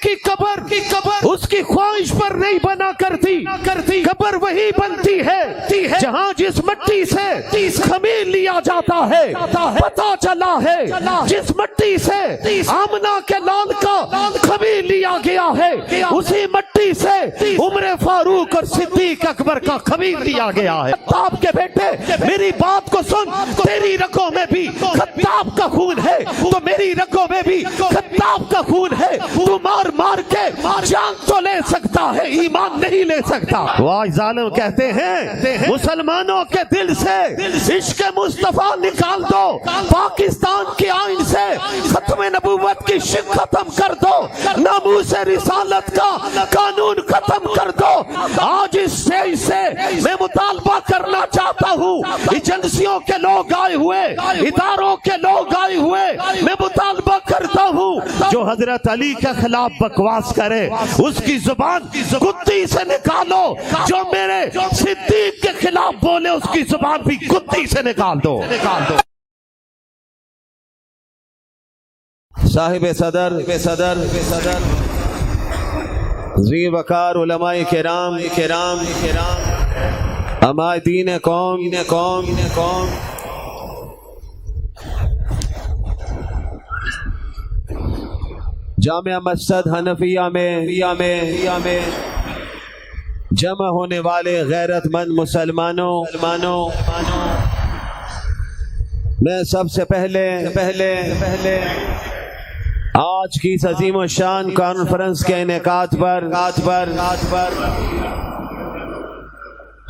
کی قبر اس کی خواہش پر نہیں بنا کرتی، قبر وہی بنتی ہے جہاں جس مٹی سے خمیر لیا جاتا ہے، پتہ چلا ہے جس مٹی سے آمنہ کے لال کا خمیر لیا گیا ہے، اسی مٹی سے عمر فاروق اور صدیق اکبر کا خمیر لیا گیا ہے۔ خطاب کے بیٹے میری بات کو سن، تیری رگوں میں بھی خطاب کا خون ہے تو میری رگوں میں بھی خطاب کا خون ہے۔ تو مار مار کے جان تو لے سکتا ہے، ایمان نہیں لے سکتا۔ وہ آج ظالم کہتے ہیں مسلمانوں کے دل سے عشق مصطفیٰ نکال دو، پاکستان کے آئین سے ختم نبوت کی شک ختم کر دو، ناموس رسالت کا قانون ختم کر دو۔ آج اس اسٹیج سے میں مطالبہ کرنا چاہتا ہوں، ایجنسیوں کے لوگ آئے ہوئے، اداروں کے لوگ آئے ہوئے، میں مطالبہ کرتا ہوں جو حضرت علی کے خلاف بکواس کرے اس کی زبان کتی سے نکالو، جو میرے صدیق کے خلاف بولے اس کی زبان بھی کتی سے نکال دو۔ صاحب صدر ذی وقار علماء کرام عمائدین قوم جامع مسجد حنفیہ میں جمع ہونے والے غیرت مند مسلمانوں، میں سب سے پہلے آج کی اس عظیم الشان کانفرنس کے انعقاد پر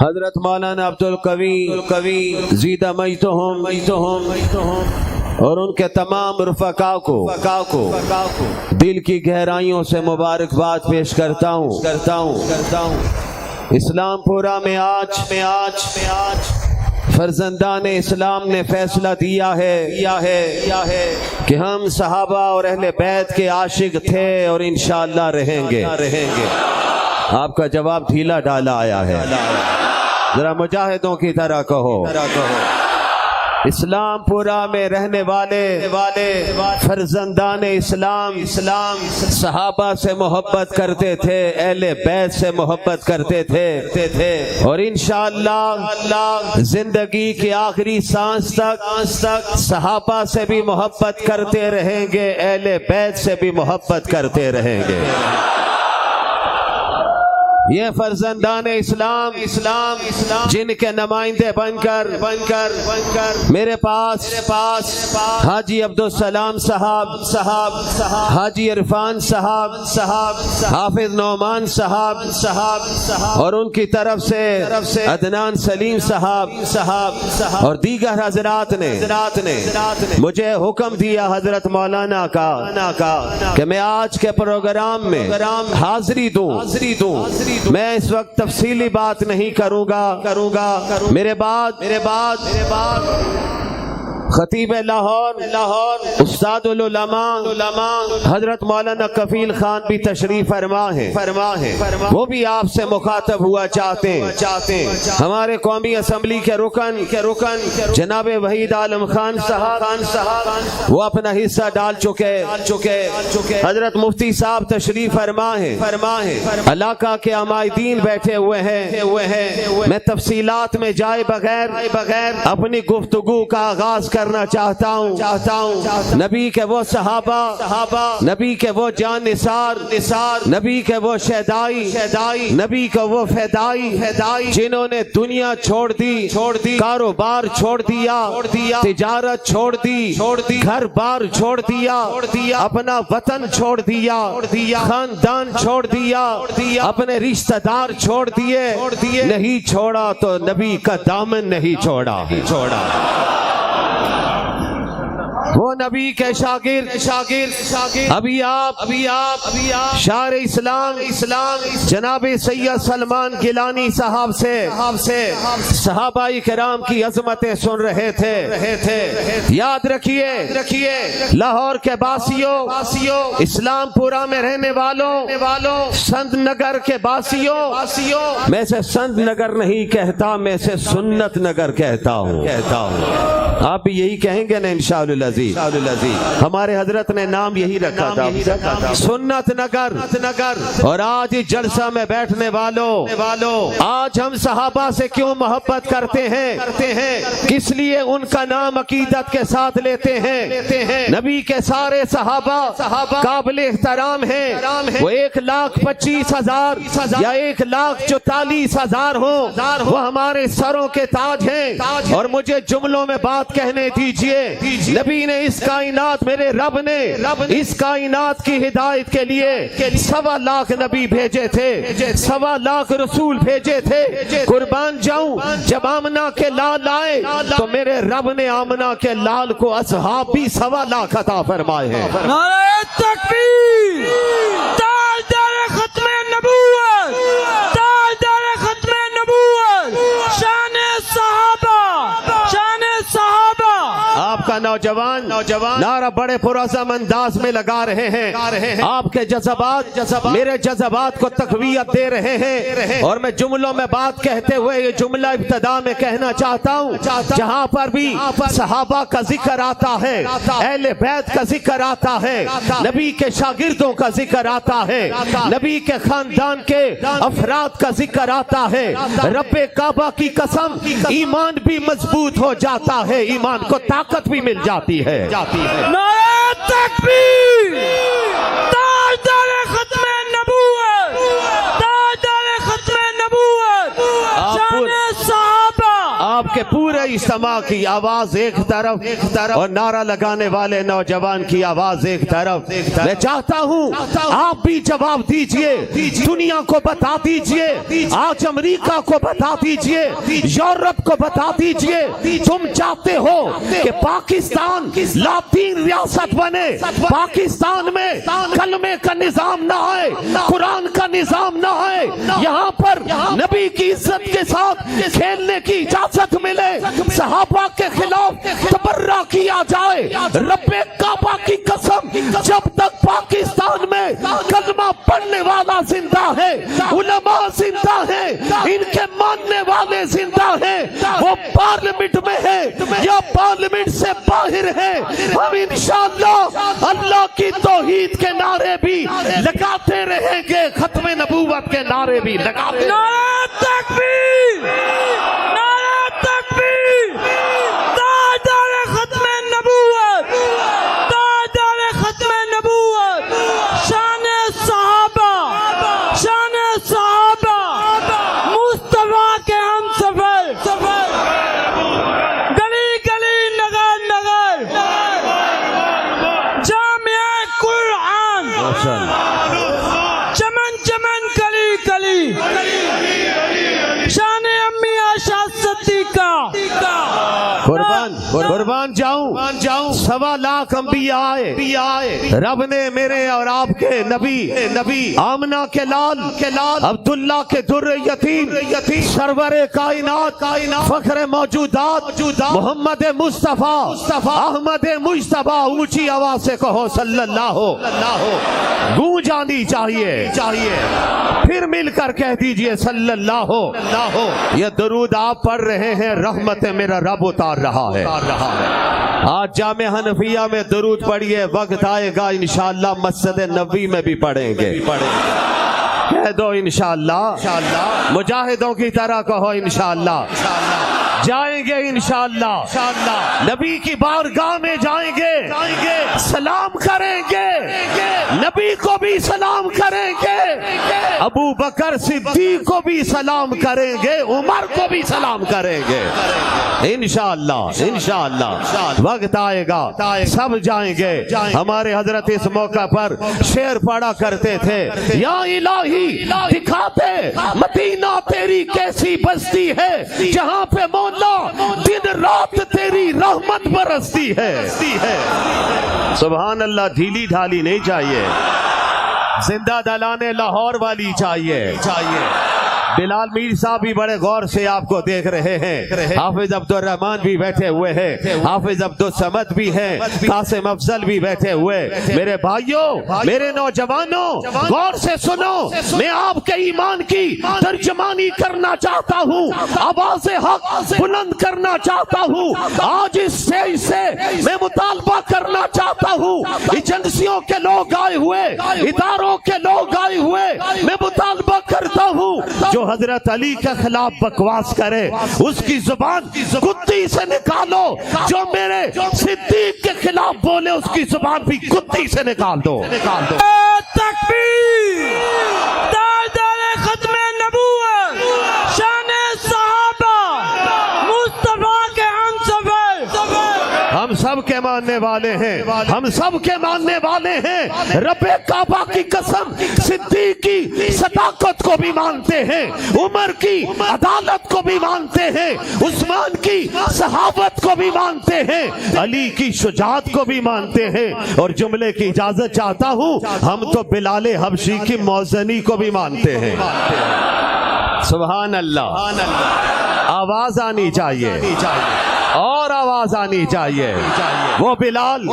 حضرت مولانا عبدالقوی زیدہ مجدہم اور ان کے تمام رفقاء کو دل کی گہرائیوں سے مبارکباد پیش کرتا ہوں۔ اسلام پورا میں آج فرزندان اسلام نے فیصلہ دیا ہے کہ ہم صحابہ اور اہل بیت کے عاشق تھے اور انشاءاللہ رہیں گے۔ آپ کا جواب ڈھیلا ڈالا آیا ہے، ذرا مجاہدوں کی طرح کہو۔ اسلام پورا میں رہنے والے فرزندان اسلام صحابہ سے محبت کرتے تھے، اہل بیت سے محبت کرتے تھے اور انشاءاللہ زندگی کی آخری سانس تک صحابہ سے بھی محبت کرتے رہیں گے، اہل بیت سے بھی محبت کرتے رہیں گے۔ یہ فرزندان اسلام جن کے نمائندے بن کر میرے پاس حاجی عبدالسلام صاحب، حاجی عرفان صاحب، حافظ نعمان صاحب اور ان کی طرف سے عدنان سلیم صاحب اور دیگر حضرات نے مجھے حکم دیا حضرت مولانا کا کہ میں آج کے پروگرام میں حاضری دوں۔ میں اس وقت تفصیلی بات نہیں کروں گا، میرے بعد خطیب لاہور استاد العلماء حضرت مولانا کفیل خان بھی تشریف فرما ہے، وہ بھی آپ سے مخاطب ہوا چاہتے ہیں۔ ہمارے قومی اسمبلی کے رکن جناب وحید عالم خان صاحب وہ اپنا حصہ ڈال چکے۔ حضرت مفتی صاحب تشریف فرما ہے، علاقہ کے عمائدین بیٹھے ہوئے ہیں۔ میں تفصیلات میں جائے بغیر اپنی گفتگو کا آغاز کرنا چاہتا ہوں۔ نبی کے وہ صحابہ، نبی کے وہ جان نثار، نبی کے وہ شہدائی، نبی کا وہ فدائی جنہوں نے دنیا چھوڑ دی، کاروبار چھوڑ دیا، تجارت چھوڑ دی، گھر بار چھوڑ دیا، اپنا وطن چھوڑ دیا، خاندان چھوڑ دیا، اپنے رشتہ دار چھوڑ دیے، نہیں چھوڑا تو نبی کا دامن نہیں چھوڑا۔ وہ نبی کے شاگرد ابھی آپ شاعر اسلام جناب سید سلمان گیلانی صاحب سے صحابہ کرام کی عظمتیں سن رہے تھے۔ یاد رکھیے لاہور کے باسیوں، اسلام پورا میں رہنے والوں، سند نگر کے باسیوں، میں سے سند نگر نہیں کہتا، میں سے سنت نگر کہتا ہوں۔ آپ بھی یہی کہیں گے نا انشاءاللہ العزیز؟ ہمارے حضرت نے نام یہی رکھا تھا، سنت نگر۔ اور آج اس جلسہ میں بیٹھنے والوں، آج ہم صحابہ سے کیوں محبت کرتے ہیں، کس لیے ان کا نام عقیدت کے ساتھ لیتے ہیں؟ نبی کے سارے صحابہ قابل احترام ہیں، وہ 1,25,000 یا 1,44,000 ہوں، وہ ہمارے سروں کے تاج ہیں۔ اور مجھے جملوں میں بات کہنے دیجئے، نبی نے اس کائنات، میرے رب نے اس کائنات کی ہدایت کے لیے 1.25 لاکھ نبی بھیجے تھے، 1.25 لاکھ رسول بھیجے تھے۔ قربان جاؤں، جب آمنہ کے لال آئے تو میرے رب نے آمنہ کے لال کو اصحاب بھی 1.25 لاکھ عطا فرمائے ہیں۔ نعرہ تکبیر، تاجدار ختم نبوت، تاجدار ختم نبوت، شان صحابہ، شان صحابہ۔ آپ کا نوجوان نعرہ بڑے پرعزم انداز میں لگا رہے ہیں، آپ کے جذبات میرے جذبات کو تقویت دے رہے ہیں۔ اور میں جملوں میں بات کہتے ہوئے یہ جملہ ابتدا میں کہنا چاہتا ہوں، جہاں پر بھی صحابہ کا ذکر آتا ہے، اہل بیت کا ذکر آتا ہے، نبی کے شاگردوں کا ذکر آتا ہے، نبی کے خاندان کے افراد کا ذکر آتا ہے، رب کعبہ کی قسم ایمان بھی مضبوط ہو جاتا ہے، ایمان کو طاقت بھی مل جاتی ہے۔ نعرہ تکبیر، تاجدار ختم نبوت، تاجدار ختم نبوت، شان صحابہ۔ آپ کے پورے اجتماع کی آواز ایک طرف اور نعرہ لگانے والے نوجوان کی آواز ایک طرف۔ میں چاہتا ہوں آپ بھی جواب دیجئے، دنیا کو بتا دیجئے، آج امریکہ کو بتا دیجئے، یورپ کو بتا دیجئے، تم چاہتے ہو کہ پاکستان لاطین ریاست بنے، پاکستان میں کلمے کا نظام نہ آئے، قرآن کا نظام نہ آئے، یہاں پر نبی کی عزت کے ساتھ کھیلنے کی اجازت ملے، صحابہ کے خلاف تبرہ کیا جائے، رب کعبہ کی قسم جب تک پاکستان میں کلمہ پڑھنے والا زندہ ہے، علماء زندہ ہیں، ان کے ماننے والے زندہ ہیں، وہ پارلیمنٹ میں ہے یا پارلیمنٹ سے باہر ہے، ہم انشاءاللہ اللہ کی توحید کے نعرے بھی لگاتے رہیں گے، ختم نبوت کے نعرے بھی لگاتے رہیں گے۔ نعرہ تکبیر، نعرہ تکبیر، تاجدار ختم نبوت، تاجدار ختم نبوت، شان صحابہ، شان صحابہ، مصطفیٰ کے ہم سفر، گلی گلی نگر نگر، جامعہ قرآن، چمن چمن کلی کلی، شان امی آشا صدیقہ۔ قربان جاؤں، 1.25 لاکھ انبیاء آئے، رب نے میرے اور آپ کے نبی آمنہ کے لال عبداللہ کے در یتیم، سرور کائنات، فخر موجودات، محمد مصطفیٰ احمد مجتبیٰ، اونچی آواز سے کہو صلی اللہ، گونج آنی چاہیے، پھر مل کر کہہ دیجئے صلی اللہ۔ یہ درود آپ پڑھ رہے ہیں، رحمت میرا رب اتار رہا ہے۔ آج جامع حنفیہ میں درود پڑھیے، وقت آئے گا انشاءاللہ مسجد نبوی میں بھی پڑھیں گے، کہہ دو انشاءاللہ، مجاہدوں کی طرح کہو انشاءاللہ، جائیں گے انشاءاللہ، نبی کی بارگاہ میں جائیں گے، سلام کریں گے، نبی کو بھی سلام کریں گے، ابو بکر صدیق کو بھی سلام کریں گے، عمر کو بھی سلام کریں گے، انشاءاللہ وقت آئے گا سب جائیں گے۔ ہمارے حضرت اس موقع پر شعر پڑھا کرتے تھے، یا الہی دکھاتے مدینہ تیری کیسی بستی ہے، جہاں پہ مولا دن رات تیری رحمت برستی ہے۔ سبحان اللہ، ڈھیلی ڈھالی نہیں چاہیے، زندہ دلانے لاہور والی چاہیے، بلال میر صاحب بھی بڑے غور سے آپ کو دیکھ رہے ہیں، حافظ عبدالرحمان بھی بیٹھے ہوئے ہیں، حافظ عبدالصمد بھی ہیں، قاسم افضل بھی بیٹھے ہوئے۔ میرے بھائیوں، میرے نوجوانوں، غور سے سنو، میں آپ کے ایمان کی ترجمانی کرنا چاہتا ہوں، آواز حق بلند کرنا چاہتا ہوں۔ آج اس اسٹیج سے میں مطالبہ کرنا چاہتا ہوں، ایجنسیوں کے لوگ آئے ہوئے، اداروں کے لوگ آئے ہوئے، میں مطالبہ کرتا ہوں جو حضرت علی کے خلاف بکواس کرے اس کی زبان کتی سے نکالو، جو میرے صدیق کے خلاف بولے اس کی زبان بھی کتی سے نکال دو۔ تکبیر، تاجدار ختم نبوت، شان صحابہ، مصطفیٰ کے ہم سفر، ہم سب کے ماننے والے ہیں، ہم سب کے ماننے والے ہیں۔ رب کعبہ کی قسم، صدیق کی صداقت کو بھی مانتے ہیں، عمر کی عدالت کو بھی مانتے ہیں، عثمان کی صحابت کو بھی مانتے ہیں، علی کی شجاعت کو بھی مانتے ہیں، اور جملے کی اجازت چاہتا ہوں، ہم تو بلال حبشی کی موزنی کو بھی مانتے ہیں۔ سبحان اللہ، آواز آنی چاہیے اور آواز آنی چاہیے۔ وہ بلال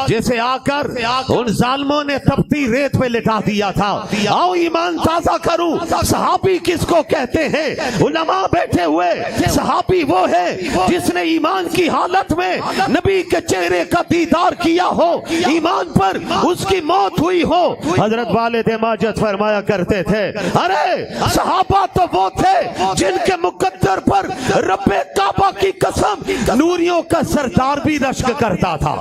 جسے آ کر ان ظالموں نے تپتی ریت پہ لٹا دیا تھا، آؤ ایمان تازہ کروں۔ صحابی کس کو کہتے ہیں؟ علماء بیٹھے ہوئے، صحابی وہ ہے جس نے ایمان کی حالت میں نبی کے چہرے کا دیدار کیا ہو، ایمان پر اس کی موت ہوئی ہو۔ حضرت والد ماجد فرمایا کرتے تھے، ارے صحابہ تو وہ تھے جن کے مقدر پر رب کعبہ کی قسم نوریوں کا سردار بھی رشک کرتا تھا،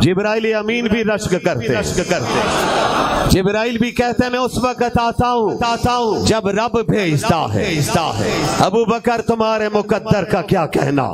جبرائیل امین بھی رشک کرتے، جبرائیل بھی کہتے میں اس وقت آتا ہوں جب رب بھیجتا ہے۔ ابو بکر تمہارے مقدر کا کیا کہنا،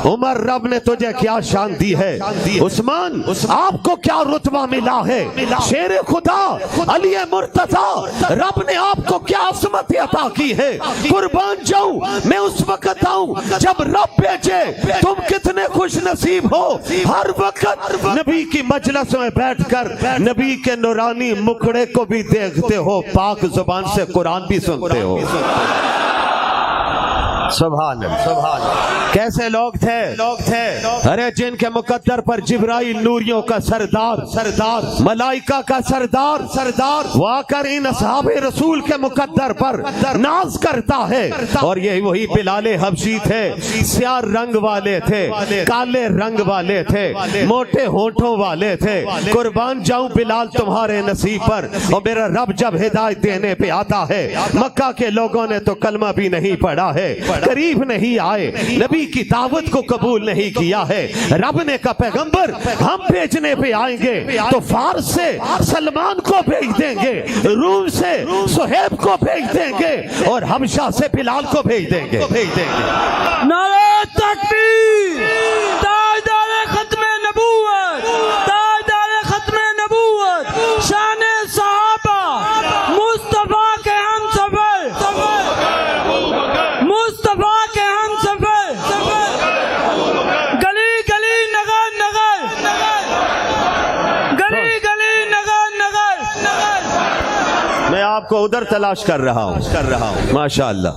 عمر رب نے تجھے کیا شان دی ہے، عثمان آپ کو کیا رتبہ ملا ہے، شیر خدا علی مرتضی رب نے آپ کو کیا عظمت عطا کی ہے۔ قربان جاؤں میں اس وقت آؤں جب رب بھیجے، تم کتنے خوش نصیب ہو، ہر وقت نبی کی مجلس میں بیٹھ کر نبی کے نورانی مکڑے کو بھی دیکھتے ہو، پاک زبان سے قرآن بھی سنتے ہو۔ سبحان اللہ، کیسے لوگ تھے، ارے جن کے مقدر پر جبرائیل نوریوں کا سردار، ملائکہ کا سردار وہ آ کر ان اصحاب رسول کے مقدر پر ناز کرتا ہے۔ اور یہ وہی بلال حبشی تھے، سیاہ رنگ والے تھے، کالے رنگ والے تھے، موٹے ہونٹوں والے تھے۔ قربان جاؤں بلال تمہارے نصیب پر، اور میرا رب جب ہدایت دینے پہ آتا ہے، مکہ کے لوگوں نے تو کلمہ بھی نہیں پڑھا ہے، قریب نہیں آئے، نبی کی دعوت کو قبول نہیں کیا ہے۔ رب نے کہا پیغمبر ہم بھیجنے پہ آئیں گے تو فارس سے سلمان کو بھیج دیں گے، روم سے صہیب کو بھیج دیں گے، اور حبشہ سے بلال کو بھیج دیں گے۔ نعرہ تکبیر، تاجدار ختم نبوت، تاجدار ختم نبوت، شان صحابہ، مصطفیٰ کے ہم سفر، مصطفیٰ کے ہم سفر، گلی گلی نگر نگر، گلی گلی نگر نگر۔ میں آپ کو ادھر تلاش کر رہا ہوں، ماشاءاللہ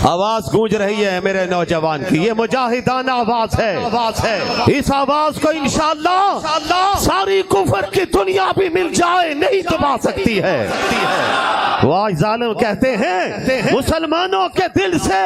آواز گونج رہی ہے میرے نوجوان کی، یہ مجاہدانہ آواز ہے۔ اس آواز کو انشاءاللہ ساری کفر کی دنیا بھی مل جائے نہیں دبا سکتی ہے۔ وہ آج ظالم کہتے ہیں مسلمانوں کے دل سے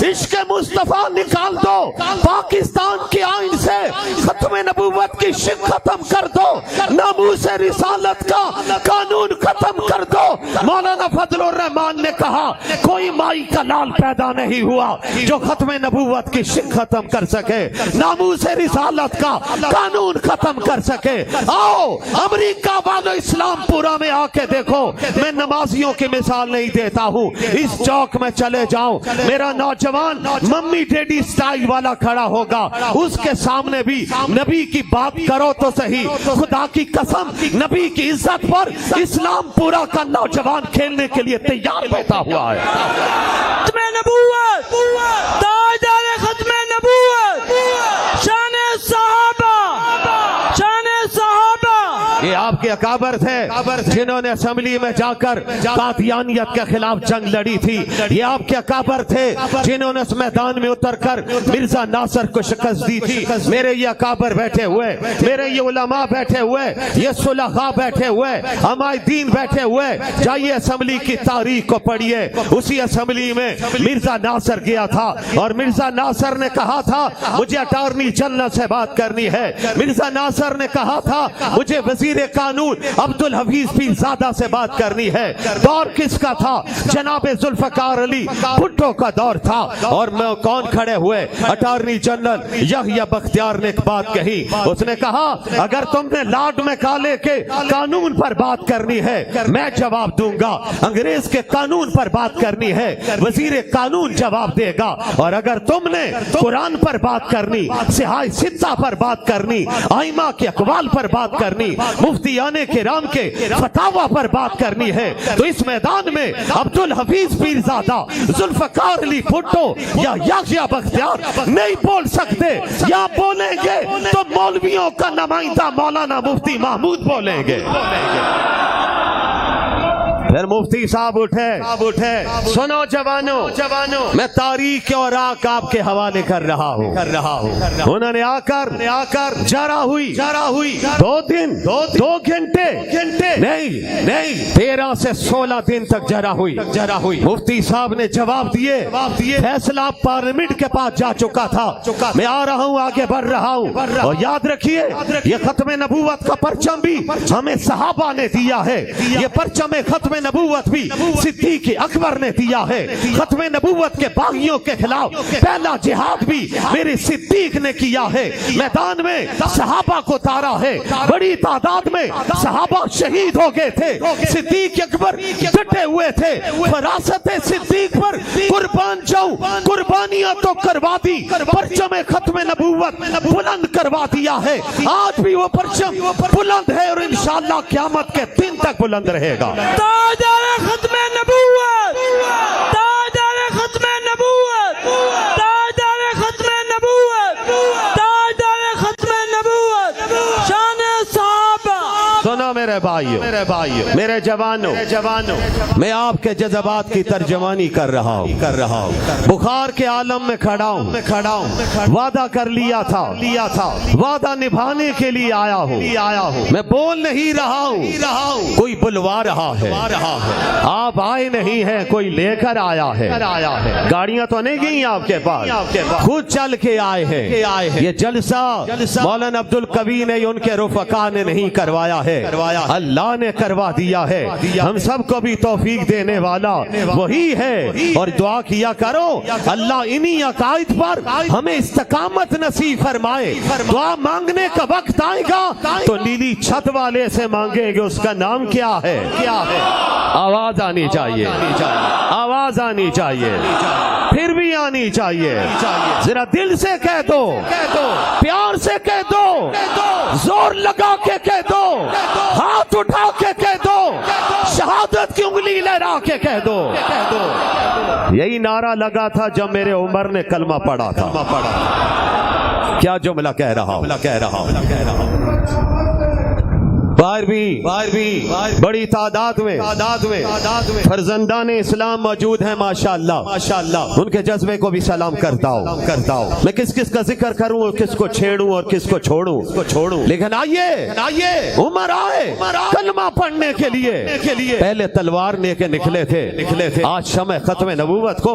عشق مصطفیٰ نکال دو، پاکستان کے آئین سے ختم نبوت کی شک ختم کر دو، ناموس رسالت کا قانون ختم کر دو۔ مولانا فضل الرحمان نے کہا کوئی مائی کا لال پیدا نہیں ہوا جو ختم نبوت کی شک ختم کر سکے، ناموس رسالت کا قانون ختم کر سکے۔ آؤ امریکہ والو اسلام پورا میں آ کے دیکھو، میں نمازیوں کی مثال نہیں دیتا ہوں، اس چوک میں چلے جاؤ، میرا نوجوان ممی ڈیڈی سٹائل والا کھڑا ہوگا، اس کے سامنے بھی نبی کی بات کرو تو صحیح، خدا کی قسم نبی کی عزت پر اسلام پورا کا نوجوان کھیلنے کے لیے تیار بیٹھا ہوا ہے۔ ختم نبوت، تاجدار ختم نبوت، شان صحابہ، شان صحابہ۔ یہ آپ آپ کے اکابر تھے جنہوں نے اسمبلی میں جا کر قادیانیت کے خلاف جنگ لڑی تھی. یہ آپ کے اکابر تھے جنہوں نے اس میدان میں اتر کر مرزا ناصر کو شکست دی تھی. میرے یہ اکابر بیٹھے ہوئے, میرے یہ علماء بیٹھے ہوئے, یہ صلحاء بیٹھے ہوئے, عمائدین بیٹھے ہوئے, جائیے اسمبلی کی تاریخ کو پڑھیے. اسی اسمبلی میں مرزا ناصر گیا تھا اور مرزا ناصر نے کہا تھا مجھے اٹارنی جنرل سے بات کرنی ہے. مرزا ناصر نے کہا تھا مجھے وزیر قانون عبدالحفیظ پیرزادہ سے بات کرنی ہے. دور کس کا تھا؟ جناب ذوالفقار علی بھٹو کا دور تھا. اور میں کون کھڑے ہوئے؟ اٹارنی جنرل یحییٰ بختیار نے ایک بات کہی. اس نے کہا اگر تم نے لارڈ میکالے کے قانون پر بات کرنی ہے میں جواب دوں گا, انگریز کے قانون پر بات کرنی ہے وزیر قانون جواب دے گا, اور اگر تم نے قرآن پر بات کرنی, صحاح ستہ پر بات کرنی, ائمہ کے اقوال پر بات کرنی, مفتیان کرام کے فتاوی پر بات کرنی ہے تو اس میدان میں عبدالحفیظ پیرزادہ, ذوالفقار علی بھٹو یا یحییٰ بختیار نہیں بول سکتے. یا بولیں گے تو مولویوں کا نمائندہ مولانا مفتی محمود بولیں گے. پھر مفتی صاحب اٹھے, سنو جوانوں, میں تاریخ کے اوراق آپ کے حوالے کر رہا ہوں. انہوں نے آ کر جرا ہوئی 2 دن 2 گھنٹے نہیں 13 سے 16 دن تک جرا ہوئی. مفتی صاحب نے جواب دیے. فیصلہ پارلیمنٹ کے پاس جا چکا تھا. میں آ رہا ہوں, آگے بڑھ رہا ہوں. اور یاد رکھیے یہ ختم نبوت کا پرچم بھی ہمیں صحابہ نے دیا ہے. یہ پرچم ختم نبوت بھی صدیق اکبر نے دیا ہے. ختم نبوت کے باغیوں کے خلاف پہلا جہاد بھی میرے صدیق نے کیا ہے. میدان میں صحابہ کو اتارا ہے, بڑی تعداد میں صحابہ شہید ہو گئے تھے. صدیق اکبر ڈٹے ہوئے تھے, فراست صدیق پر قربان جاؤں, قربانیاں تو کروا دی, پرچم ختم نبوت بلند کروا دیا ہے. آج بھی وہ پرچم بلند ہے اور انشاءاللہ قیامت کے دن تک بلند رہے گا. تاجدار ختم نبوت, تاجدار ختم نبوت, تاجدار ختم نبوت, تاجدار ختم نبوت, شان صحابہ. سنو میرے بھائیو, میرے جوانوں, میں آپ کے جذبات کی ترجمانی کر رہا ہوں. بخار کے عالم میں کھڑا ہوں. وعدہ کر لیا تھا, وعدہ نبھانے کے لیے آیا ہوں. میں بول نہیں رہا ہوں, کوئی بلوا رہا ہے. آپ آئے نہیں ہیں, کوئی لے کر آیا ہے. گاڑیاں تو نہیں گئی آپ کے پاس, خود چل کے آئے ہیں. یہ جلسہ مولانا عبدالقوی نے ان کے رفقا نے نہیں کروایا ہے, اللہ نے کروا دیا ہے. ہم سب کو بھی توفیق دینے والا وہی ہے. اور دعا کیا کرو اللہ انہی عقائد پر ہمیں استقامت نصیب فرمائے. دعا مانگنے کا وقت آئے گا تو نیلی چھت والے سے مانگیں گے, اس کا نام کیا ہے؟ آواز آنی چاہیے, آواز آنی چاہیے, پھر بھی آنی چاہیے. ذرا دل سے کہہ دو, پیار سے کہہ دو, زور لگا کے کہہ دو, ہاتھ اٹھا کے کہہ دو, شہادت کی انگلی لہرا کے کہہ دو. یہی نعرہ لگا تھا جب میرے عمر نے کلمہ پڑھا تھا. کیا جملہ کہہ رہا ہوں. باہر بھی بڑی تعداد میں فرزندان اسلام موجود ہیں. ماشاءاللہ ان کے جذبے کو بھی سلام کرتا ہوں. میں کس کا ذکر کروں اور کس کو چھیڑوں اور کس کو چھوڑوں, لیکن آئیے عمر آئے کلمہ پڑھنے کے لیے. پہلے تلوار لے کے نکلے تھے, آج شمع ختم نبوت کو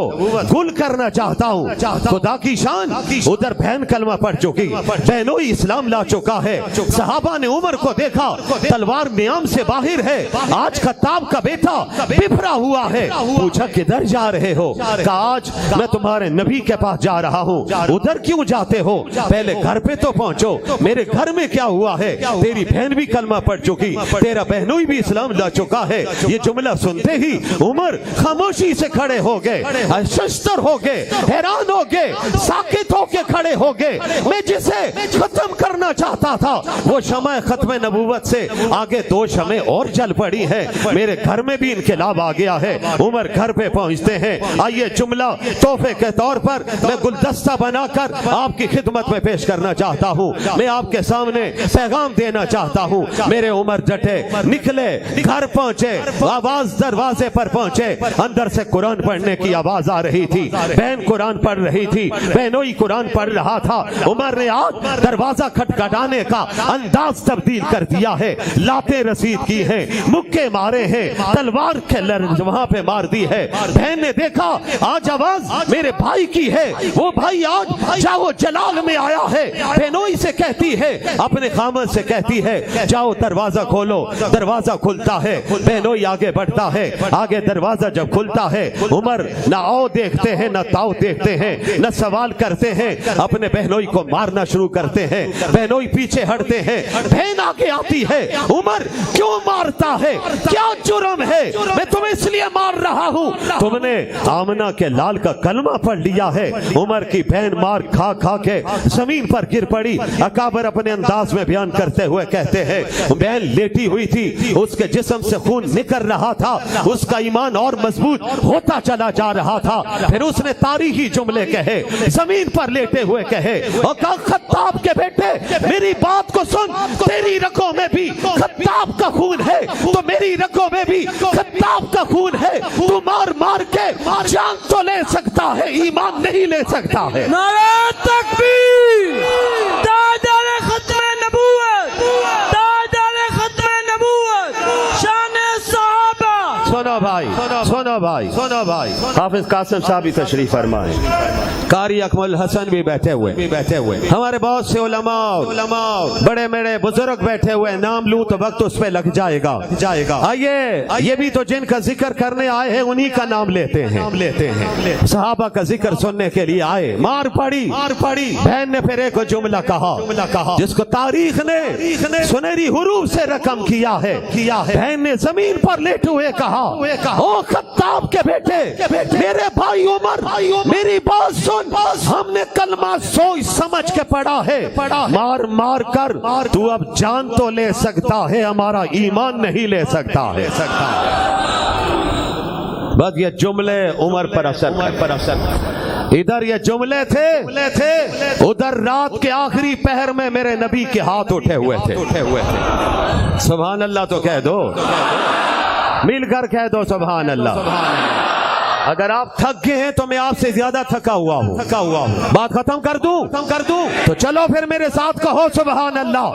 گل کرنا چاہتا ہوں. خدا کی شان, ادھر بہن کلمہ پڑھ چکی, بہنوئی اسلام لا چکا ہے. صحابہ نے عمر کو دیکھا, تلوار نیام سے باہر ہے. آج خطاب کا بیٹا بفرا ہوا ہے. پوچھا کدھر جا رہے ہو؟ کہا آج میں تمہارے نبی کے پاس جا رہا ہوں. ادھر کیوں جاتے ہو؟ پہلے گھر پہ تو پہنچو. میرے گھر میں کیا ہوا ہے؟ تیری بہن بھی کلمہ پڑھ چکی, تیرا بہنوئی بھی اسلام لا چکا ہے. یہ جملہ سنتے ہی عمر خاموشی سے کھڑے ہو گئے, ششتر ہو گئے, حیران ہو گئے, ساکت ہو کے کھڑے ہو گئے. میں جسے ختم کرنا چاہتا تھا وہ شمع ختم نبوت سے سے آگے 2 شمعیں اور جل پڑی ہیں، میرے گھر میں بھی انقلاب آ گیا ہے۔ عمر گھر پہ پہنچتے ہیں، آئیے جملہ تحفے کے طور پر میں گلدستہ بنا کر آپ کی خدمت میں پیش کرنا چاہتا ہوں، میں آپ کے سامنے پیغام دینا چاہتا ہوں۔ میرے عمر ڈٹے، نکلے، گھر پہنچے، آواز دروازے پر پہنچے، اندر سے قرآن پڑھنے کی آواز آ رہی تھی، بہن قرآن پڑھ رہی تھی، بہنوئی قرآن پڑھ رہا تھا۔ عمر نے آج دروازہ کھٹکھٹانے کا انداز تبدیل کر دیا ہے، لاتیں رسید کی ہیں، مکے مارے ہیں، تلوار کے وہاں پہ مار دی ہے۔ بہن نے دیکھا آج آواز میرے بھائی کی ہے، وہ بھائی آج جاؤ جلال میں آیا ہے۔ بہنوئی سے کہتی ہے، اپنے خامد سے کہتی ہے، جاؤ دروازہ کھولو۔ دروازہ کھلتا ہے، بہنوئی آگے بڑھتا ہے، آگے دروازہ جب کھلتا ہے، عمر نہ آؤ دیکھتے ہیں، نہ تاؤ دیکھتے ہیں، نہ سوال کرتے ہیں، اپنے بہنوئی کو مارنا شروع کرتے ہیں۔ بہنوئی پیچھے ہٹتے ہیں، بہن آگے آتی ہے، عمر کیوں مارتا ہے؟ کیا جرم ہے؟ میں تمہیں اس لیے مار رہا ہوں، تم نے آمنہ کے لال کا کلمہ پڑھ لیا ہے۔ عمر کی بہن مار کھا کھا کے زمین پر گر پڑی۔ اکابر اپنے انداز میں بیان کرتے ہوئے کہتے ہیں، بہن لیٹی ہوئی تھی، اس کے جسم سے خون نکل رہا تھا، اس کا ایمان اور مضبوط ہوتا چلا جا رہا تھا۔ پھر اس نے تاریخی جملے کہے، زمین پر لیٹے ہوئے کہے، اور کہا خطاب کے بیٹے میری بات کو سن، تیری رگوں میں بھی خطاب کا خون ہے، تو میری رگوں میں بھی خطاب کا خون ہے۔ تو مار مار کے جان تو لے سکتا ہے، ایمان نہیں لے سکتا ہے۔ نعرہ تکبیر، تاجدار ختم نبوت، تاجدار ختم نبوت، شان صحابہ۔ سنو بھائی، سنو بھائی، سنو بھائی، حافظ قاسم صاحب بھی تشریف فرمائیں، قاری اکمل حسن بھی بیٹھے ہوئے، ہمارے بہت سے علماء بڑے میرے بزرگ بیٹھے ہوئے، نام لوں تو وقت اس پہ لگ جائے گا۔ آئیے یہ بھی تو جن کا ذکر کرنے آئے ہیں انہی کا نام لیتے ہیں، صحابہ کا ذکر سننے کے لیے آئے۔ مار پڑی، بہن نے پھر ایک جملہ کہا جس کو تاریخ نے سنہری حروف سے رقم کیا ہے۔ بہن نے زمین پر لیٹے ہوئے کہا، او خطاب کے بیٹے میرے بھائی عمر، میری بات سن، ہم نے کلمہ سوچ سمجھ کے پڑھا ہے، مار مار کر تو اب جان تو لے سکتا ہے، ہمارا ایمان نہیں لے سکتا ہے۔ بس یہ جملے عمر پر اثر، ادھر یہ جملے تھے، ادھر رات کے آخری پہر میں میرے نبی کے ہاتھ اٹھے ہوئے تھے۔ سبحان اللہ تو کہہ دو، مل کر کہہ دو سبحان اللہ۔ اگر آپ تھک گئے ہیں تو میں آپ سے زیادہ تھکا ہوا ہوں، بات ختم کر دوں تو چلو پھر میرے ساتھ کہو سبحان اللہ۔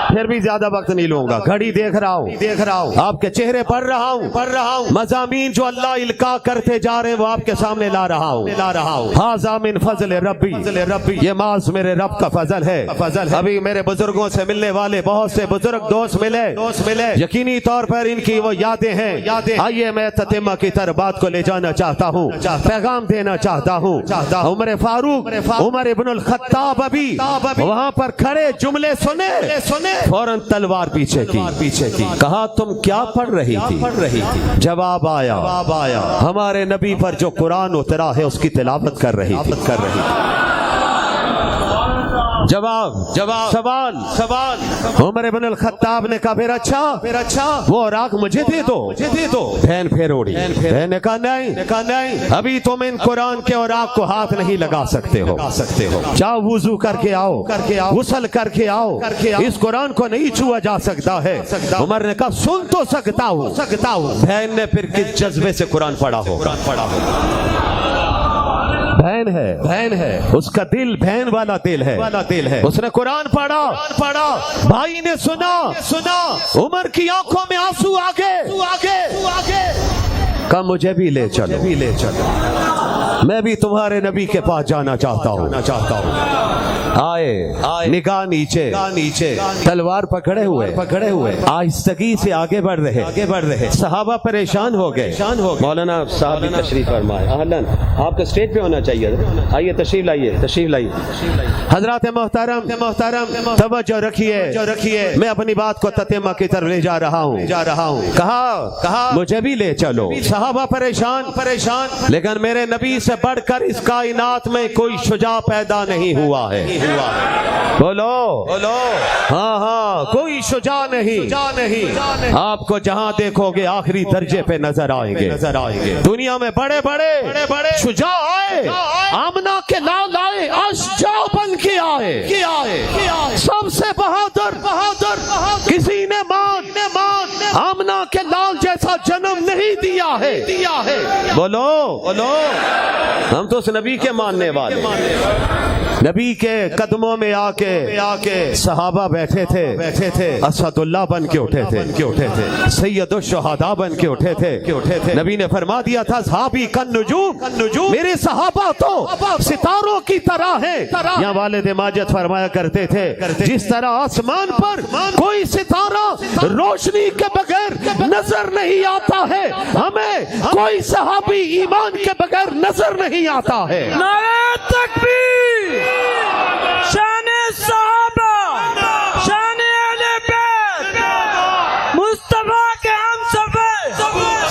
پھر بھی زیادہ وقت نہیں لوں گا، گھڑی دیکھ رہا ہوں، آپ کے چہرے پڑھ رہا ہوں، مضامین جو اللہ القا کرتے جا رہے ہیں وہ آپ کے سامنے لا رہا ہوں۔ ھذا من فضل ربی، یہ محض میرے رب کا فضل ہے۔ ابھی میرے بزرگوں سے ملنے والے بہت سے بزرگ دوست ملے، یقینی طور پر ان کی وہ یادیں ہیں۔ آئیے میں تتمہ کی طرف بات کو لے جانا چاہتا ہوں، پیغام دینا چاہتا ہوں۔ عمر فاروق، عمر ابن الخطاب ابھی وہاں پر کھڑے جملے سنے، فوراً تلوار پیچھے کی، کہا تم کیا پڑھ رہی تھی؟ جواب آیا، ہمارے نبی پر جو قرآن اترا ہے اس کی تلاوت کر رہی تھی۔ جواب، سوال۔ عمر بن الخطاب نے کہا پھر اچھا وہ راک مجھے دے دو۔ بہن پھر اڑی، بہن نے کہا نہیں، ابھی تم ان قرآن کے اور راک کو ہاتھ نہیں لگا سکتے ہو، جاؤ وضو کر کے آؤ، غسل کر کے آؤ، اس قرآن کو نہیں چھوا جا سکتا ہے۔ عمر نے کہا سن تو سکتا ہوں۔ بہن نے پھر کس جذبے سے قرآن پڑھا ہو؟ بہن ہے، اس کا دل بہن والا دل ہے، اس نے قرآن پڑھا، بھائی نے سنا، عمر کی آنکھوں میں آنسو آگے، کہا مجھے بھی لے چلو، میں بھی تمہارے نبی کے پاس جانا چاہتا ہوں۔ آئے، نگاہ نیچے، تلوار پکڑے ہوئے، آہستگی سے آگے بڑھ رہے، صحابہ پریشان ہو گئے۔ مولانا صاحب بھی تشریف فرمائے، اہلاً آپ کا اسٹیج پہ ہونا چاہیے، آئیے تشریف لائیے۔ حضرات محترم توجہ رکھیے، میں اپنی بات کو تتمہ کی طرف لے جا رہا ہوں۔ کہا مجھے بھی لے چلو۔ صحابہ پریشان لیکن میرے نبی سے بڑھ کر اس کائنات میں کوئی شجاع پیدا نہیں ہوا ہے. بولو ہاں کوئی شجاع نہیں. آپ کو جہاں دیکھو گے آخری درجے پہ نظر آئیں گے. دنیا میں بڑے بڑے شجاع آئے, آمنہ کے لال آئے, اشجاع بن کے آئے. سب سے بہادر کسی نے آمنہ کے لال جیسا جنم نہیں دیا ہے. بولو ہم تو اس نبی کے ماننے والے. نبی کے قدموں میں آ کے صحابہ بیٹھے تھے, اسد اللہ بن کے اٹھے تھے, سید الشہداء بن کے اٹھے تھے. نبی نے فرما دیا تھا صحابی کن نجوم, میرے صحابہ تو ستاروں کی طرح ہیں. یہاں والد ماجد فرمایا کرتے تھے جس طرح آسمان پر کوئی ستارہ روشنی کے بغیر نظر نہیں آتا ہے, ہمیں کوئی صحابی ایمان کے بغیر نظر نہیں آتا ہے. نعرہ تکبیر, شان صحابہ, شان اہل بیت, مصطفیٰ کے ہم سفر.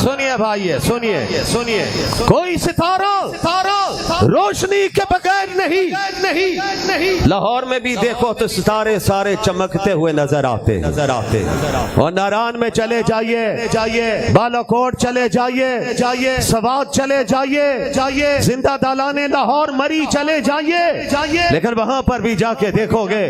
سنیے بھائی, سنیے کوئی ستارہ روشنی کے بغیر نہیں. لاہور میں بھی دیکھو تو ستارے سارے چمکتے ہوئے نظر آتے. اور ناران میں چلے جائیے, بالاکوٹ چلے جائیے, سوات چلے جائیے, زندہ دالانے لاہور مری چلے جائیے, لیکن وہاں پر بھی جا کے دیکھو گے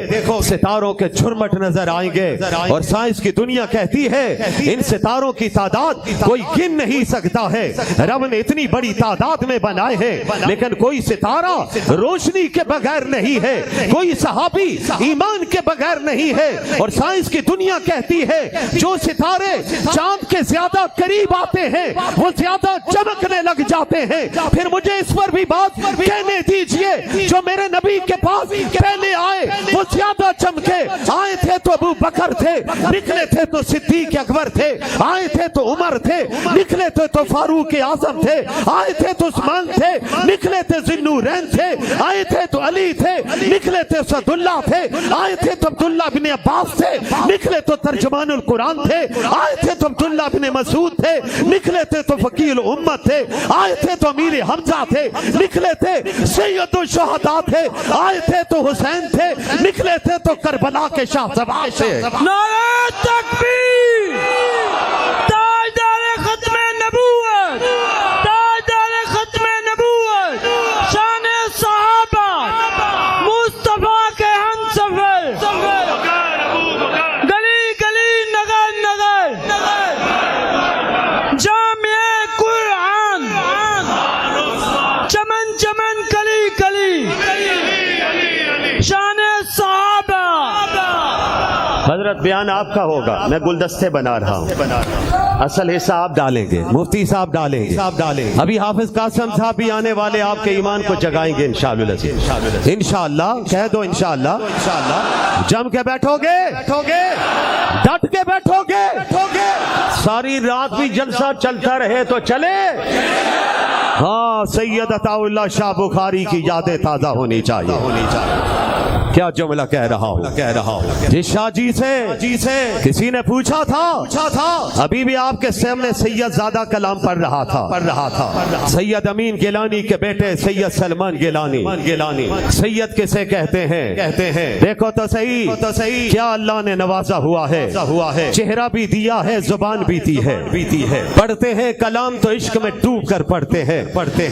ستاروں کے جھرمٹ نظر آئیں گے. اور سائنس کی دنیا کہتی ہے ان ستاروں کی تعداد کوئی گن نہیں سکتا ہے. رب نے اتنی بڑی تعداد میں بنائے ہیں لیکن کوئی ستارہ روشنی کے بغیر نہیں ہے, کوئی صحابی ایمان کے بغیر نہیں ہے. اور سائنس کی دنیا کہتی ہے جو ستارے چاند کے زیادہ قریب آتے ہیں وہ زیادہ چمکنے لگ جاتے ہیں. پھر مجھے اس پر بھی بات کہنے دیجئے, جو میرے نبی کے پاس پہلے آئے وہ زیادہ چمکے. آئے تھے تو ابو بکر تھے, نکلے تھے تو صدیق اکبر تھے, آئے تھے تو عمر تھے, نکلے تھے تو فاروق اعظم تھے, آئے تھے تو عثمان تھے, نکلے تھے ذوالنورین تھے, آئے تھے تو علی تھے, نکلے تھے اسد اللہ تھے, آئے تھے تو عبداللہ بن عباس تھے, نکلے تو ترجمان القرآن تھے, آئے تھے تو عبداللہ بن مسعود تھے, نکلے تھے تو فقیہ الامت تھے, آئے تھے تو امیر حمزہ تھے, نکلے تھے سید الشہداء تھے, آئے تھے تو حسین تھے, نکلے تھے تو کربلا کے شاہ زبان تھے. نعرہ تکبیر, تاجدار ختم نبوت, تاجدار ختم نبوت, شان صحابہ, مصطفیٰ کے ہم سفر, گلی گلی نگر نگر, جامع قرآن, چمن چمن کلی کلی, شان صحابہ. حضرت بیان آپ کا ہوگا, میں گلدستے بنا رہا ہوں, اصل حصہ آپ ڈالیں گے, مفتی صاحب ڈالیں گے, ابھی حافظ قاسم صاحب بھی آنے والے آپ کے ایمان کو جگائیں گے انشاءاللہ. کہہ دو انشاءاللہ. جم کے بیٹھو گے, ڈٹ کے بیٹھو گے, ساری رات بھی جلسہ چلتا رہے تو چلے. ہاں, سید عطا اللہ شاہ بخاری کی یادیں تازہ ہونی چاہیے. کیا جملہ کہہ رہا ہوں. جس شاہ جی سے کسی نے پوچھا تھا, ابھی بھی آپ کے سامنے سید زادہ کلام پڑھ رہا تھا, سید امین گیلانی کے بیٹے سید سلمان گیلانی. سید کسے کہتے ہیں دیکھو تو صحیح کیا اللہ نے نوازا ہوا ہے, چہرہ بھی دیا ہے, زبان بھی دی ہے, پڑھتے ہیں کلام تو عشق میں ڈوب کر پڑھتے ہیں.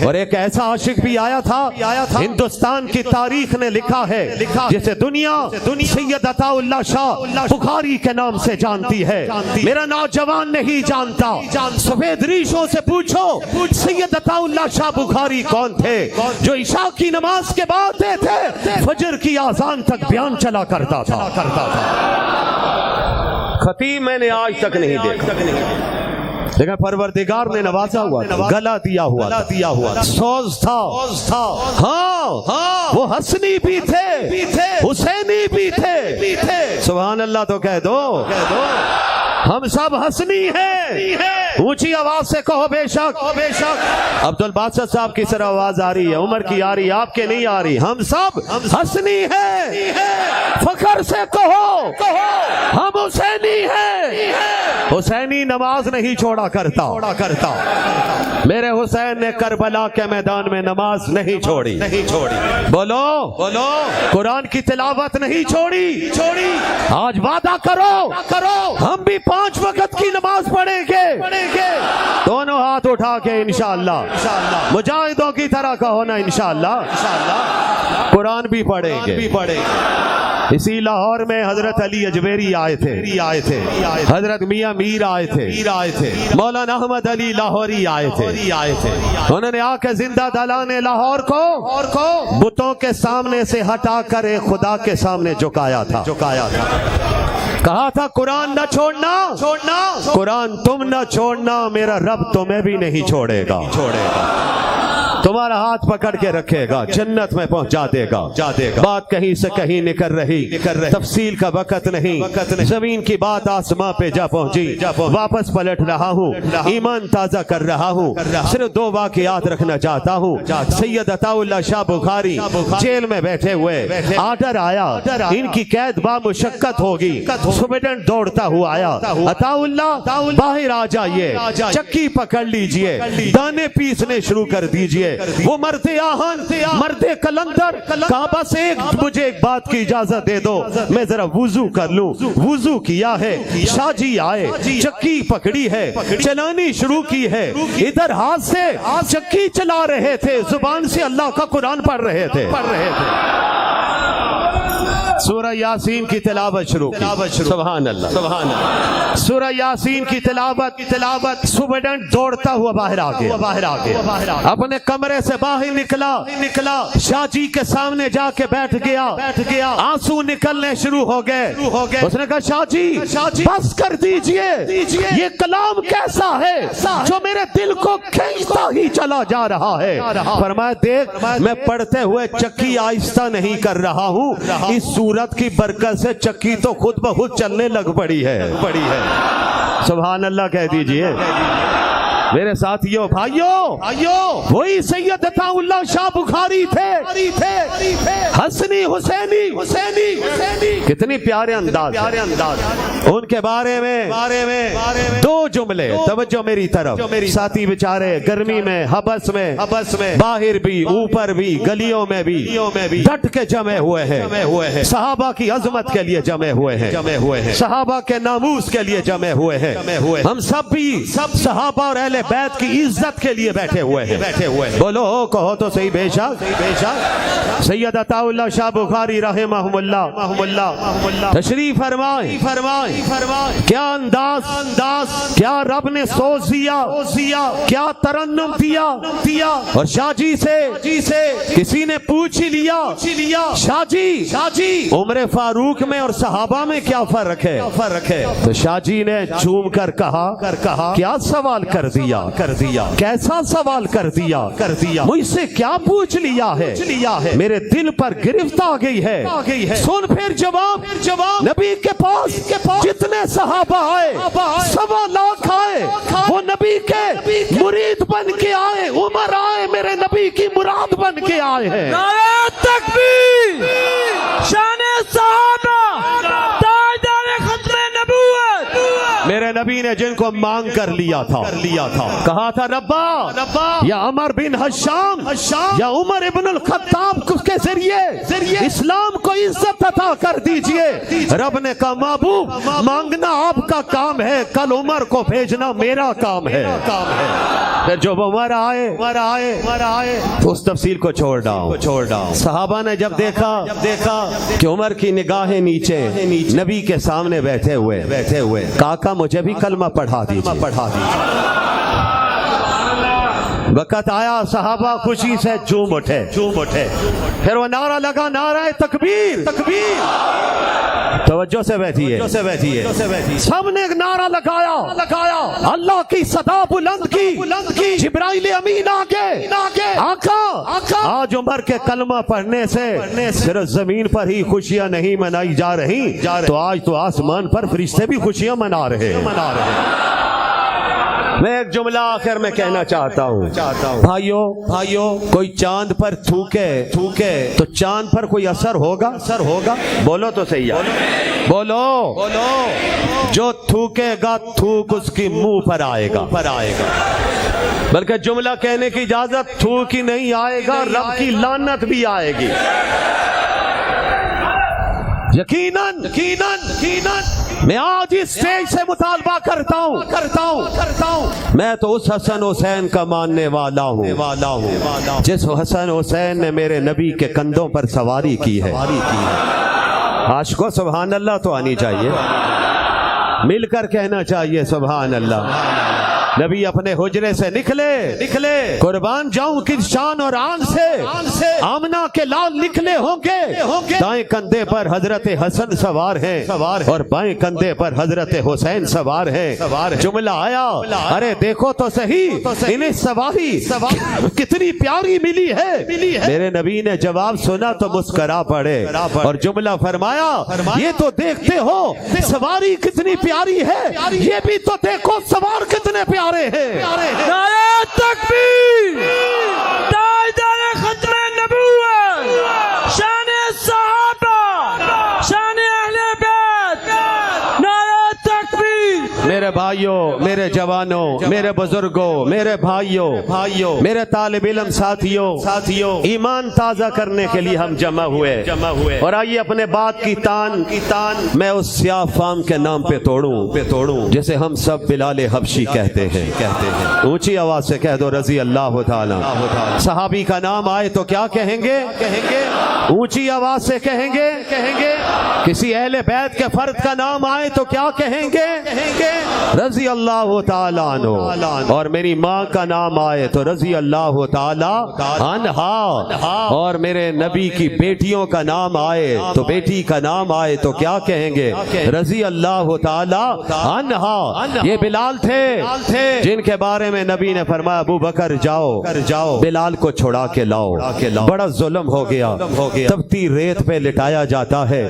اور ایک ایسا عاشق بھی آیا تھا ہندوستان کی تاریخ نے لکھا ہے جسے دنیا سید عطا اللہ شاہ بخاری کے نام سے جانتی ہے. میرا نوجوان نہیں جانتا, سفید ریشوں سے پوچھو سید عطا اللہ شاہ بخاری کون تھے, جو عشاء کی نماز کے بعد تھے فجر کی اذان تک بیان چلا کرتا تھا. خطیب میں نے آج تک نہیں دیکھا, لیکن پروردگار نے نوازا ہوا, گلا دیا ہوا, سوز تھا. ہاں, وہ حسنی بھی تھے, حسینی بھی تھے. سبحان اللہ تو کہہ دو, ہم سب حسنی ہیں, اونچی آواز سے کہو بے شک عبد الباسط صاحب کی طرح آواز آ رہی ہے، عمر کی آ رہی ہے، آپ کے نہیں آ رہی. ہم سب حسنی ہے، فخر سے کہو ہم حسینی ہیں. حسینی نماز نہیں چھوڑا کرتا. میرے حسین نے کربلا کے میدان میں نماز نہیں چھوڑی. بولو قرآن کی تلاوت نہیں چھوڑی. آج وعدہ کرو ہم بھی 5 وقت کی نماز پڑھیں گے. دونوں ہاتھ اٹھا کے انشاءاللہ مجاہدوں کی طرح کہو نا انشاءاللہ قرآن بھی پڑھیں گے. اسی لاہور میں حضرت علی اجمیری آئے تھے، حضرت میاں میر آئے تھے، مولانا احمد علی لاہوری آئے تھے. انہوں نے آ کے زندہ دلانے لاہور کو بتوں کے سامنے سے ہٹا کر ایک خدا کے سامنے جھکایا تھا. کہا تھا قرآن نہ چھوڑنا، قرآن تم نہ چھوڑنا، میرا رب تمہیں بھی نہیں چھوڑے گا. تمہارا ہاتھ پکڑ کے رکھے گا، جنت میں پہنچا دے گا. بات کہیں سے کہیں نکل رہی، تفصیل کا وقت نہیں. زمین کی بات آسمان پہ جا پہنچی. واپس پلٹ رہا ہوں، ایمان تازہ کر رہا ہوں. صرف 2 واقعات رکھنا چاہتا ہوں. سید عطا اللہ شاہ بخاری جیل میں بیٹھے ہوئے، آرڈر آیا ان کی قید بامشقت ہوگی. سپرڈنٹ دوڑتا ہوا آیا، عطا اللہ باہر آ جائیے، چکی پکڑ لیجئے، دانے پیسنے شروع کر دیجئے. وہ مرد آہن، مرد کلندر کہا بس مجھے ایک بات کی اجازت دے دو، میں ذرا وضو کر لوں. وضو کیا ہے، شاہ جی آئے، چکی پکڑی ہے، چلانی شروع کی ہے. ادھر ہاتھ سے چکی چلا رہے تھے، زبان سے اللہ کا قرآن پڑھ رہے تھے. سورہ یاسین کی تلاوت شروع کی. سبحان اللہ. سورہ یاسین کی تلاوت. سپرڈنٹ دوڑتا ہوا باہر آ گیا، اپنے کمرے سے باہر نکلا، شاہ جی کے سامنے جا کے بیٹھ گیا. آنسو نکلنے شروع ہو گئے. اس نے کہا شاہ جی بس کر دیجئے، یہ کلام کیسا ہے جو میرے دل کو کھینچتا ہی چلا جا رہا ہے. فرمایا دیکھ میں پڑھتے ہوئے چکی آہستہ نہیں کر رہا ہوں، اس سورت کی برکت سے چکی تو خود بخود چلنے لگ پڑی ہے. سبحان اللہ کہہ دیجئے. میرے ساتھیوں بھائیوں، وہی سید عطا اللہ شاہ بخاری تھے، حسنی حسینی. کتنی پیارے انداز. ان کے بارے میں 2 جملے. توجہ میری طرف. ساتھی بیچارے گرمی میں، حبس میں، باہر بھی، اوپر بھی، گلیوں میں بھی ڈٹ کے جمع ہوئے ہیں. صحابہ کی عظمت کے لیے جمع ہوئے ہیں، صحابہ کے ناموس کے لیے جمع ہوئے ہیں. ہم سب صحابہ اور اہل بیت کی عزت کے لیے بیٹھے ہوئے ہیں. بولو کہو تو صحیح بے شک. سید عطا اللہ شاہ بخاری رحمہ اللہ تشریف فرمائیں. کیا انداز، کیا رب نے سوچ دیا، کیا ترنم دیا. اور شاہ جی سے کسی نے پوچھ ہی لیا شاہ جی عمر فاروق میں اور صحابہ میں کیا فرق ہے. تو شاہ جی نے چوم کر کہا کیا سوال کر دیا، کیسا سوال کر دیا. مجھ سے کیا پوچھ لیا ہے، میرے دل پر گرفت آ گئی ہے. سن پھر جواب. نبی کے پاس جتنے صحابہ آئے 1.25 لاکھ آئے، وہ نبی کے مرید بن کے آئے. عمر آئے میرے نبی کی مراد بن کے آئے ہیں. نعرہ تکبیر، شان صحابہ، تاجدار ختم نبوت. میرے نبی نے جن کو مانگ کر لیا تھا، کہا تھا ربا یا عمر بن حشام یا عمر ابن الخطاب کے ذریعے اسلام کو عزت عطا کر دیجئے. رب نے کہا محبوب مانگنا آپ کا کام ہے، کل عمر کو بھیجنا میرا کام ہے. پھر جب عمر آئے تو اس تفصیل کو چھوڑ ڈاؤ. صحابہ نے جب دیکھا کہ عمر کی نگاہیں نیچے نبی کے سامنے بیٹھے ہوئے، کہا مجھے بھی کلمہ پڑھا دیجئے. وقت آیا صحابہ خوشی سے جھوم اٹھے. پھر وہ نعرہ لگا، نعرہ تکبیر. توجہ سے بیٹھیے. سب نے ایک نعرہ لگایا. اللہ کی صدا بلند کی. جبرائیل امین آگے. آقا آج عمر کے کلمہ پڑھنے سے صرف زمین پر ہی خوشیاں نہیں منائی جا رہی، تو آج تو آسمان پر فرشتے بھی خوشیاں منا رہے. میں ایک جملہ آخر میں کہنا چاہتا ہوں بھائیو کوئی چاند پر تھوکے تو چاند پر کوئی اثر ہوگا بولو تو صحیح ہے بولو جو تھوکے گا تھوک اس کی منہ پر آئے گا بلکہ جملہ کہنے کی اجازت تھوک ہی نہیں آئے گا رب کی لعنت بھی آئے گی یقیناً میں آج اس اسٹیج سے مطالبہ کرتا ہوں میں تو اس حسن حسین کا ماننے والا ہوں جس حسن حسین نے میرے نبی کے کندھوں پر سواری کی ہے عاشقوں سبحان اللہ تو آنی چاہیے مل کر کہنا چاہیے سبحان اللہ نبی اپنے حجرے سے نکلے قربان جاؤں کس شان اور آن سے آمنہ کے لال نکلے ہوں گے دائیں کندھے پر حضرت حسن سوار ہیں اور بائیں کندھے پر حضرت حسین سوار ہیں جملہ آیا ارے دیکھو تو صحیح انہیں سواری کتنی پیاری ملی ہے میرے نبی نے جواب سنا تو مسکرا پڑے اور جملہ فرمایا یہ تو دیکھتے ہو سواری کتنی پیاری ہے یہ بھی تو دیکھو سوار کتنے پیارے ہیں نعرہ تکبیر تاجدار ختم نبوت شان صحابہ شان اہل بیت نعرہ تکبیر میرے بھائیوں میرے جوانوں میرے بزرگوں میرے بھائیوں میرے طالب علم ساتھیوں ایمان تازہ کرنے کے لیے ہم جمع ہوئے اور آئیے اپنے بات کی تان میں اس سیاہ فام کے نام پہ توڑوں جسے ہم سب بلال حبشی کہتے ہیں اونچی آواز سے کہہ دو رضی اللہ تعالی صحابی کا نام آئے تو کیا کہیں گے اونچی آواز سے کہیں گے کسی اہل بیت کے فرد کا نام آئے تو کیا کہیں گے رضی اللہ تعالیٰ عنہ اور میری ماں کا نام آئے تو رضی اللہ تعالیٰ عنہا اور میرے نبی کی بیٹیوں کا نام آئے تو بیٹی کا نام آئے تو کیا کہیں گے رضی اللہ تعالیٰ عنہا یہ بلال تھے جن کے بارے میں نبی نے فرمایا ابو بکر جاؤ بلال کو چھڑا کے لاؤ بڑا ظلم ہو گیا تبتی ریت پہ لٹایا جاتا ہے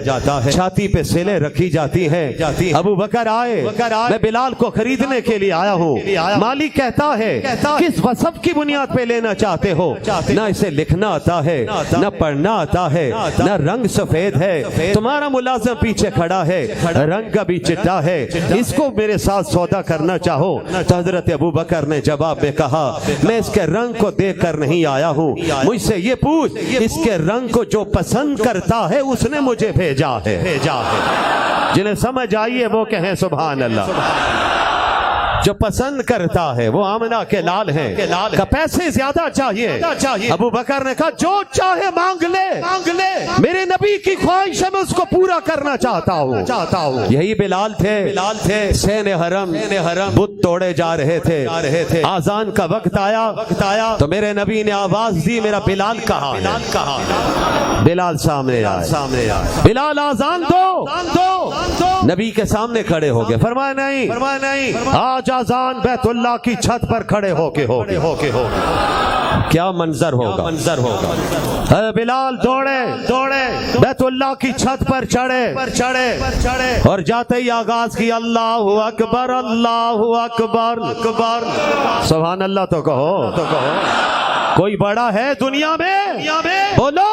چھاتی پہ سلیں رکھی جاتی ہیں ابو بکر آئے میں بلال کو خریدنے کے لیے آیا ہوں مالک کہتا ہے کس وصف کی بنیاد پہ لینا چاہتے ہو نہ اسے لکھنا آتا ہے نہ پڑھنا آتا ہے نہ رنگ سفید ہے تمہارا ملازم پیچھے کھڑا ہے رنگ کا بھی چٹا ہے اس کو میرے ساتھ سودا کرنا چاہو تو حضرت ابو بکر نے جواب میں کہا میں اس کے رنگ کو دیکھ کر نہیں آیا ہوں مجھ سے یہ پوچھ اس کے رنگ کو جو پسند کرتا ہے اس نے مجھے بھیجا ہے جنہیں سمجھ آئیے وہ کہیں سبحان اللہ جو پسند کرتا ہے وہ آمنہ کے لال ہیں کا پیسے زیادہ چاہیے ابو بکر نے کہا جو چاہے مانگ لے میرے نبی کی خواہش ہے میں اس کو پورا کرنا چاہتا ہوں یہی بلال تھے سین حرم بت توڑے جا رہے تھے آذان کا وقت آیا تو میرے نبی نے آواز دی میرا بلال کہاں ہے بلال سامنے آئے بلال آذان دو نبی کے سامنے کھڑے ہو گئے فرمایا نہیں آج آذان بیت اللہ کی چھت پر کھڑے ہو کے کیا منظر ہوگا بلال دوڑے بیت اللہ کی چھت پر چڑھے اور جاتے ہی آغاز کی اللہ اکبر سبحان اللہ تو کہو کوئی بڑا ہے دنیا میں بولو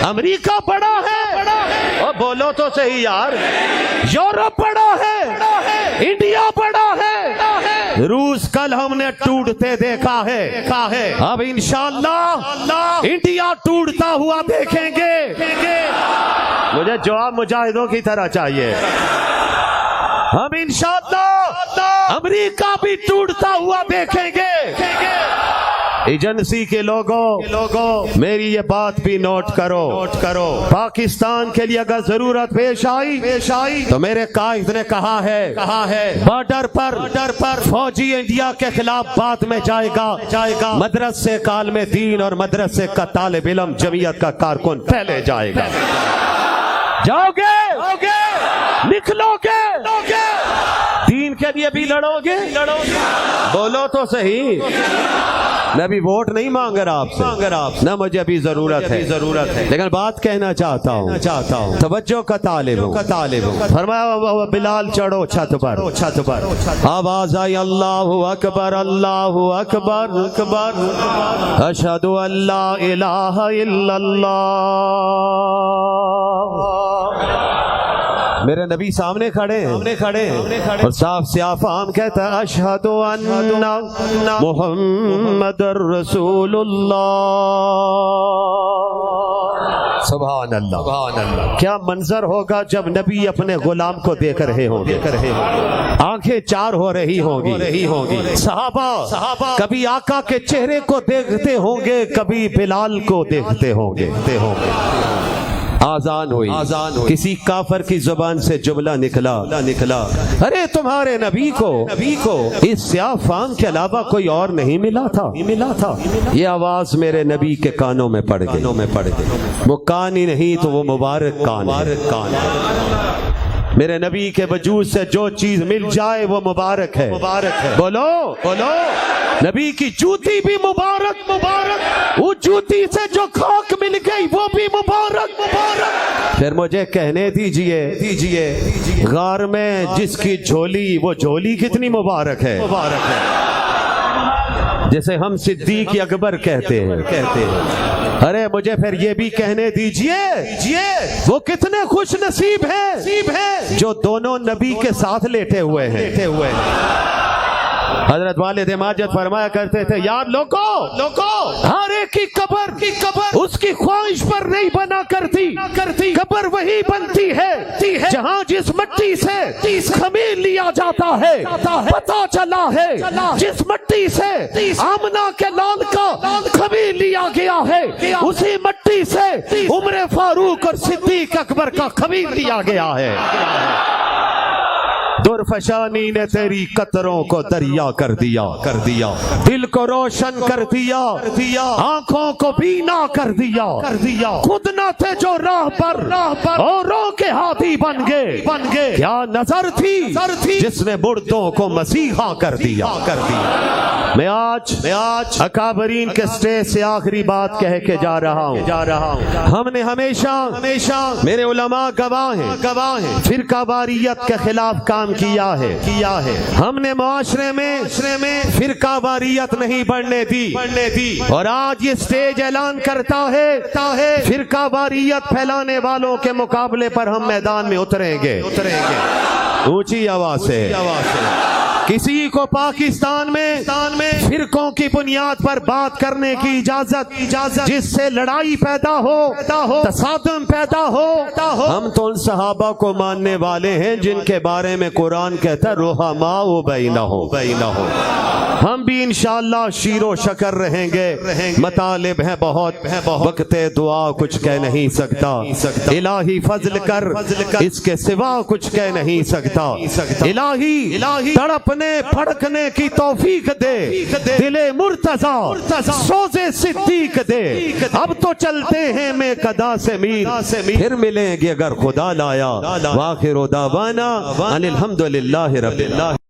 امریکہ بڑا ہے اور بولو تو صحیح یار یورپ بڑا ہے انڈیا بڑا ہے روس کل ہم نے ٹوٹتے دیکھا ہے اب انشاءاللہ انڈیا ٹوٹتا ہوا دیکھیں گے مجھے جواب مجاہدوں کی طرح چاہیے ہم انشاءاللہ امریکہ بھی ٹوٹتا ہوا دیکھیں گے ایجنسی کے لوگوں میری یہ بات بھی نوٹ کرو پاکستان کے لیے اگر ضرورت پیش آئی تو میرے قائد نے کہا ہے بارڈر پر فوجی انڈیا کے خلاف بات میں جائے گا مدرسے کالم دین اور مدرسے کا طالب علم جمعیت کا کارکن پہلے جائے گا جاؤ گے نکلو گے دین دین کے لیے بھی لڑو گے؟ بولو تو صحیح. میں بھی ووٹ نہیں مانگ رہا آپ سے، نہ مجھے ابھی ضرورت ہے، لیکن بات کہنا چاہتا ہوں، توجہ کا طالب ہوں. فرمایا بلال چڑھو چھت پر. آواز آئی اللہ اکبر اللہ اکبر اشہد ان لا الہ الا اللہ. میرے نبی سامنے کھڑے ہیں اور صاف صاف عام کہتا ہے اشہد ان محمد رسول اللہ. سبحان اللہ. کیا منظر ہوگا جب نبی اپنے غلام کو دیکھ رہے ہوں گے، آنکھیں چار ہو رہی ہوں گی. صحابہ کبھی آقا کے چہرے کو دیکھتے ہوں گے، کبھی بلال کو دیکھتے ہوں گے. آذان ہوئی، کسی کافر کی زبان سے جملہ نکلا، ارے تمہارے نبی کو اس سیاہ فام کے علاوہ کوئی اور نہیں ملا تھا. یہ آواز میرے نبی کے کانوں میں پڑ گئی. وہ کان ہی نہیں تو وہ مبارک کان ہے. میرے نبی کے وجود سے جو چیز مل جائے وہ مبارک ہے. بولو نبی کی جوتی بھی مبارک. وہ جوتی سے جو خاک مل گئی وہ بھی مبارک. پھر مجھے کہنے دیجئے غار میں جس کی جھولی، وہ جھولی کتنی مبارک ہے، جسے ہم صدیق اکبر کہتے ہیں. ارے مجھے پھر یہ بھی کہنے دیجئے وہ کتنے خوش نصیب ہیں جو دونوں نبی کے ساتھ لیٹے ہوئے ہیں. حضرت والد ماجد فرمایا کرتے تھے یار لوگو ہر ایک کی قبر اس کی خواہش پر نہیں بنا کرتی. قبر وہی بنتی ہے جہاں جس مٹی سے خمیر لیا جاتا ہے. پتا چلا ہے جس مٹی سے آمنہ کے لال کا خمیر لیا گیا ہے، اسی مٹی سے عمر فاروق اور صدیق اکبر کا خمیر لیا گیا ہے. درفشانی نے تیری قطروں کو دریا کر دیا، دل کو روشن کر دیا، آنکھوں کو بینا کر دیا. خود نہ تھے جو راہ پر اوروں کے ہاتھی بن گئے. کیا نظر تھی جس نے مردوں کو مسیحا کر دیا. میں آج اکابرین کے سٹیج سے آخری بات کہہ کے جا رہا ہوں. ہم نے ہمیشہ میرے علماء گواہ ہیں فرقہ واریت کے خلاف کام کیا ہے. ہم نے معاشرے میں فرقہ واریت نہیں بڑھنے دی، اور آج یہ سٹیج اعلان کرتا ہے فرقہ واریت پھیلانے والوں کے مقابلے پر ہم میدان میں اتریں گے. اونچی آواز سے. کسی کو پاکستان میں فرقوں کی بنیاد پر بات کرنے کی اجازت جس سے لڑائی پیدا ہو، تصادم پیدا ہو. ہم تو ان صحابہ کو ماننے والے ہیں جن کے بارے میں قرآن کہتا ہے رحماء بینہم. ہم بھی انشاءاللہ شیر و شکر رہیں گے. مطالب ہیں بہت، وقت دعا کچھ کہہ نہیں سکتا. الہی فضل کر اس کے سوا کچھ کہہ نہیں سکتا. الہی تڑپنے پھڑکنے کی توفیق دے، دل مرتضی سوزے صدیق دے. اب تو چلتے ہیں میں قدا سے میر، پھر ملیں گے اگر خدا لایا. وآخر دعوانا ان الحمدللہ رب اللہ.